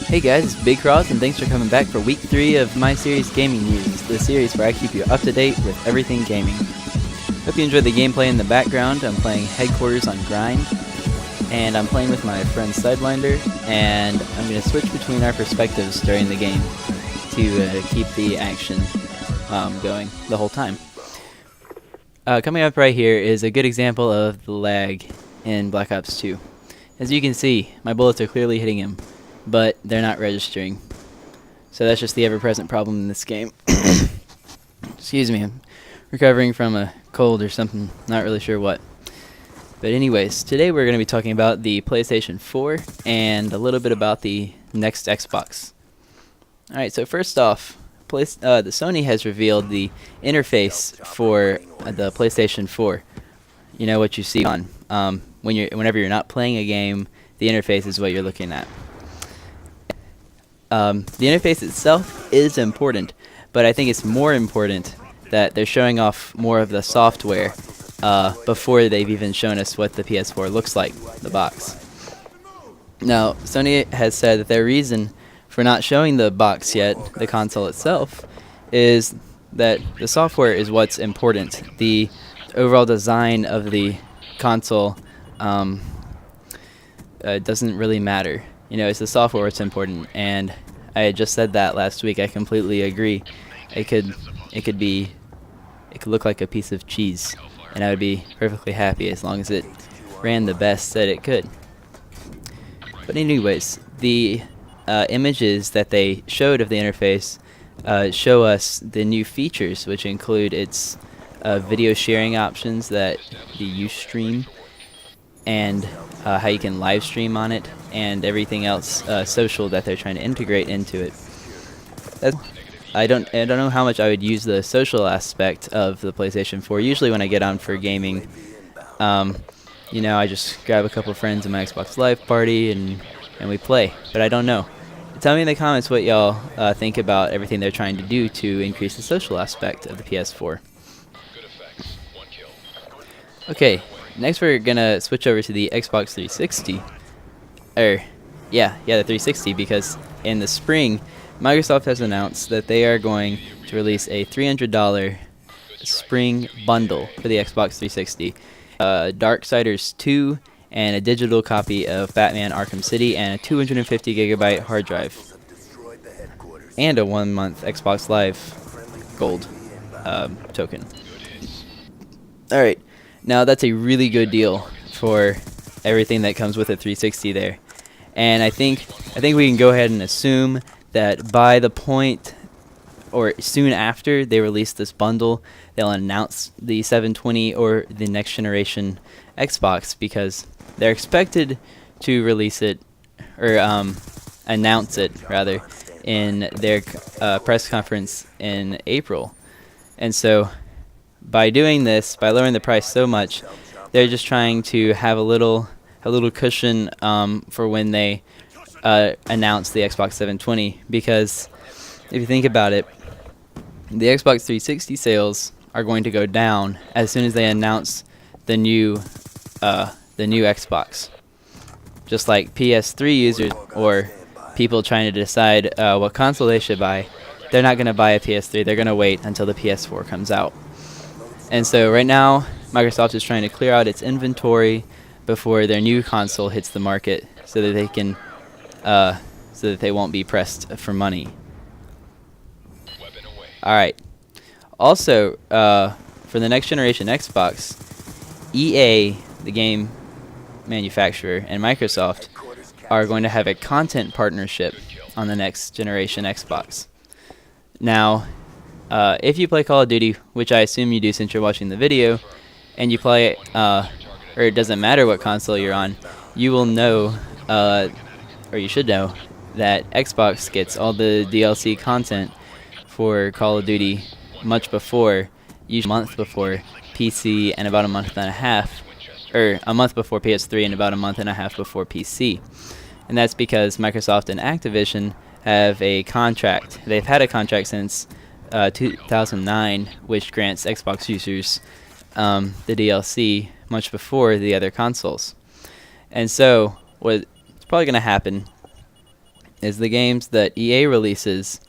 Hey guys, it's Bigcros and thanks for coming back for week 3 of my series Gaming News, the series where I keep you up to date with everything gaming. Hope you enjoyed the gameplay in the background. I'm playing Headquarters on Grind, and I'm playing with my friend Sidewinder, and I'm going to switch between our perspectives during the game to keep the action going the whole time. Coming up right here is a good example of the lag in Black Ops 2. As you can see, my bullets are clearly hitting him, but they're not registering. So that's just the ever-present problem in this game. Excuse me, I'm recovering from a cold or something, not really sure what. But anyways, today we're going to be talking about the PlayStation 4 and a little bit about the next Xbox. Alright, so first off, the Sony has revealed the interface for the PlayStation 4. You know what you see on. Whenever you're not playing a game, the interface is what you're looking at. The interface itself is important, but I think it's more important that they're showing off more of the software before they've even shown us what the PS4 looks like, the box. Now, Sony has said that their reason for not showing the box yet, the console itself, is that the software is what's important. The overall design of the console doesn't really matter. You know, it's the software that's important, and I had just said that last week. I completely agree. It could look like a piece of cheese, and I would be perfectly happy as long as it ran the best that it could. But anyways, the images that they showed of the interface show us the new features, which include its video sharing options that you stream, and how you can live stream on it, and everything else social that they're trying to integrate into it. I don't know how much I would use the social aspect of the PlayStation 4. Usually when I get on for gaming, you know, I just grab a couple of friends in my Xbox Live party and we play. But I don't know. Tell me in the comments what y'all think about everything they're trying to do to increase the social aspect of the PS4. Okay. Next we're gonna switch over to the Xbox 360. The 360, because in the spring, Microsoft has announced that they are going to release a $300 spring bundle for the Xbox 360. Darksiders 2 and a digital copy of Batman Arkham City and a 250 gigabyte hard drive. And a 1-month Xbox Live Gold token. Alright. Now that's a really good deal for everything that comes with a 360 there, and I think we can go ahead and assume that by the point or soon after they release this bundle, they'll announce the 720 or the next generation Xbox, because they're expected to release it or announce it rather in their press conference in April, and so. By doing this, by lowering the price so much, they're just trying to have a little cushion for when they announce the Xbox 720. Because if you think about it, the Xbox 360 sales are going to go down as soon as they announce the new Xbox. Just like PS3 users or people trying to decide what console they should buy, they're not going to buy a PS3. They're going to wait until the PS4 comes out. And so right now, Microsoft is trying to clear out its inventory before their new console hits the market, so that they can, so that they won't be pressed for money. All right. Also, for the next generation Xbox, EA, the game manufacturer, and Microsoft are going to have a content partnership on the next generation Xbox. Now. If you play Call of Duty, which I assume you do since you're watching the video, and you play, or it doesn't matter what console you're on, you will know, or you should know, that Xbox gets all the DLC content for Call of Duty much before, usually a month before PC and about a month and a half, or a month before PS3 and about a month and a half before PC. And that's because Microsoft and Activision have a contract. They've had a contract since 2009, which grants Xbox users the DLC much before the other consoles. And so what's probably going to happen is the games that EA releases,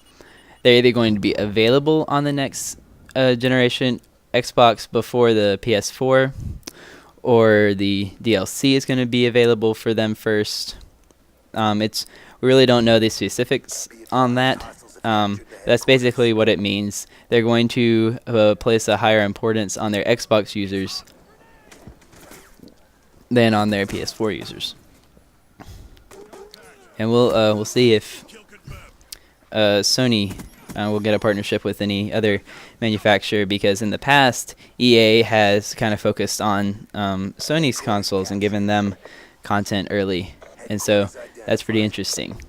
they're either going to be available on the next generation Xbox before the PS4, or the DLC is going to be available for them first. We really don't know the specifics on that. That's basically what it means. They're going to place a higher importance on their Xbox users than on their PS4 users. And we'll see if Sony will get a partnership with any other manufacturer, because in the past EA has kind of focused on Sony's consoles and given them content early, and so that's pretty interesting.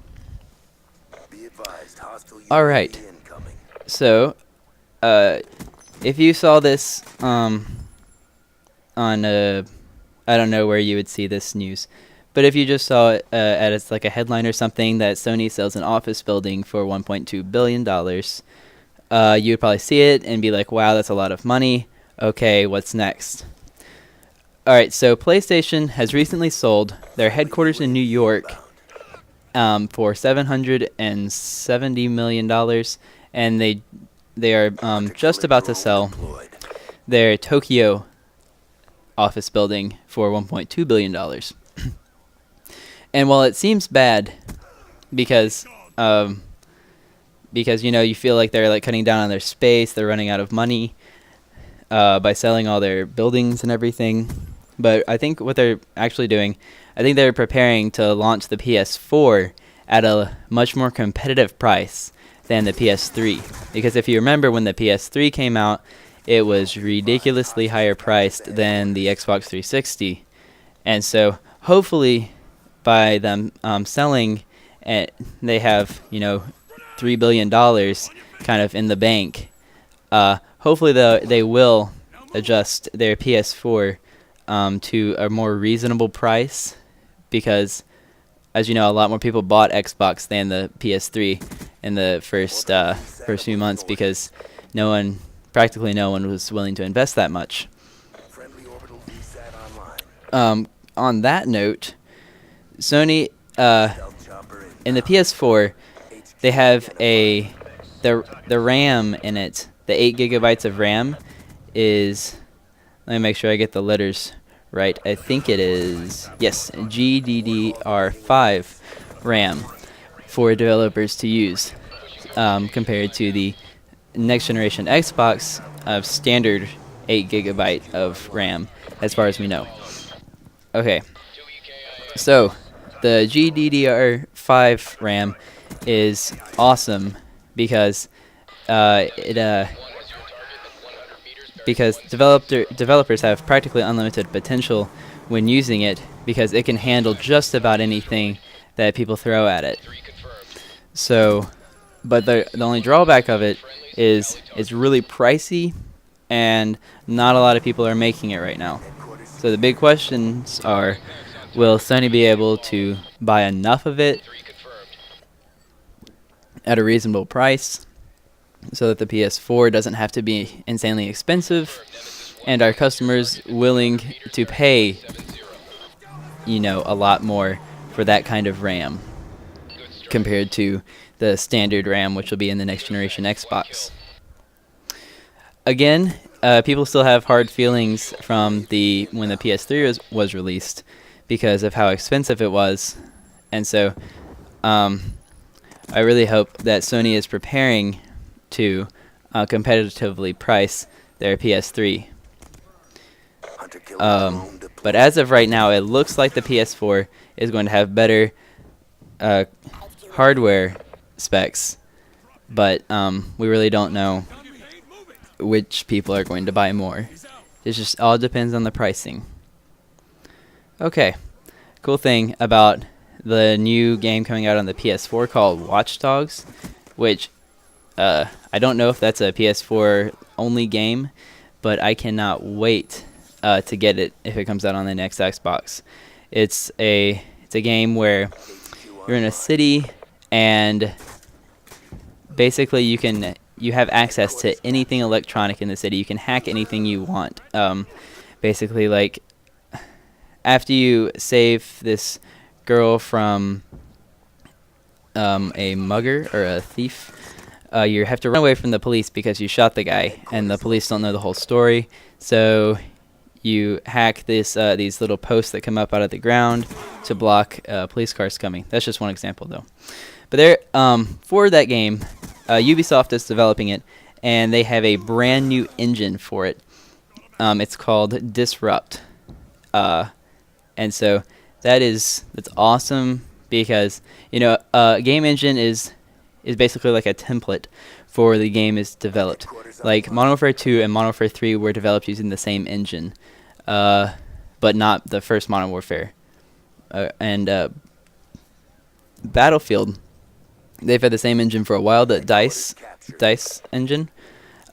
All right, so if you saw this on I don't know where you would see this news, but if you just saw it as like a headline or something that Sony sells an office building for $1.2 billion, you would probably see it and be like, wow, that's a lot of money. Okay, what's next? Alright, so PlayStation has recently sold their headquarters in New York for $770 million, and they are just about to sell their Tokyo office building for $1.2 billion. And while it seems bad because you know, you feel like they're like cutting down on their space, they're running out of money by selling all their buildings and everything, but I think what they're actually doing, I think they're preparing to launch the PS4 at a much more competitive price than the PS3, because if you remember when the PS3 came out, it was ridiculously higher priced than the Xbox 360, and so hopefully by them selling it, they have, you know, $3 billion kind of in the bank. Hopefully they will adjust their PS4 to a more reasonable price, because as you know, a lot more people bought Xbox than the PS3 in the first few months, because practically no one was willing to invest that much. On that note, Sony in the PS4, they have the RAM in it. The 8 gigabytes of RAM is, let me make sure I get the letters right. I think it is, yes, GDDR5 RAM for developers to use, compared to the next generation Xbox of standard 8 gigabyte of RAM, as far as we know. Okay, so the GDDR5 RAM is awesome because developers have practically unlimited potential when using it, because it can handle just about anything that people throw at it. So, but the only drawback of it is it's really pricey, and not a lot of people are making it right now. So the big questions are, will Sony be able to buy enough of it at a reasonable price so that the PS4 doesn't have to be insanely expensive, and are customers willing to pay, you know, a lot more for that kind of RAM compared to the standard RAM, which will be in the next generation Xbox. Again, people still have hard feelings from when the PS3 was released, because of how expensive it was, and so I really hope that Sony is preparing to competitively price their PS3. But as of right now, it looks like the PS4 is going to have better hardware specs, but we really don't know which people are going to buy more. It just all depends on the pricing. Okay, cool thing about the new game coming out on the PS4 called Watch Dogs, which I don't know if that's a PS4 only game, but I cannot wait to get it if it comes out on the next Xbox. It's a game where you're in a city, and basically you have access to anything electronic in the city. You can hack anything you want. Basically, like, after you save this girl from a mugger or a thief, you have to run away from the police because you shot the guy, and the police don't know the whole story. So you hack these little posts that come up out of the ground to block police cars coming. That's just one example, though. But there, for that game, Ubisoft is developing it, and they have a brand new engine for it. It's called Disrupt, and so that's awesome because game engine is basically like a template for the game is developed. Like Modern Warfare 2 and Modern Warfare 3 were developed using the same engine, but not the first Modern Warfare. And Battlefield, they've had the same engine for a while, the DICE engine.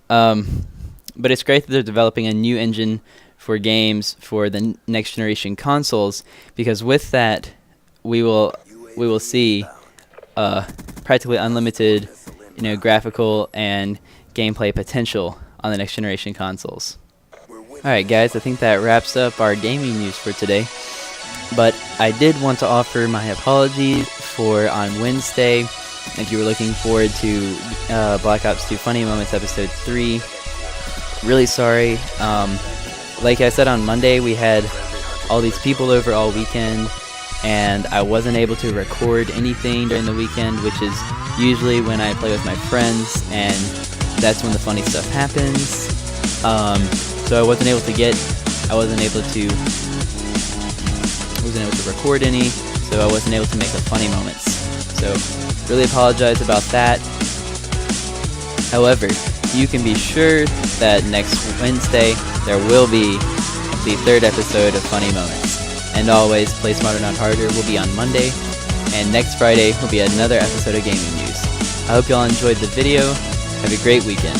But it's great that they're developing a new engine for games for the next generation consoles, because with that we will see practically unlimited graphical and gameplay potential on the next generation consoles. Alright guys, I think that wraps up our gaming news for today. But I did want to offer my apologies for on Wednesday. If you were looking forward to Black Ops 2 Funny Moments Episode 3, really sorry. Like I said, on Monday we had all these people over all weekend, and I wasn't able to record anything during the weekend, which is usually when I play with my friends, and that's when the funny stuff happens. So I wasn't able to record any, so I wasn't able to make the funny moments. So really apologize about that. However, you can be sure that next Wednesday there will be the third episode of Funny Moments. And always, Play Smarter Not Harder will be on Monday, and next Friday will be another episode of Gaming News. I hope y'all enjoyed the video. Have a great weekend.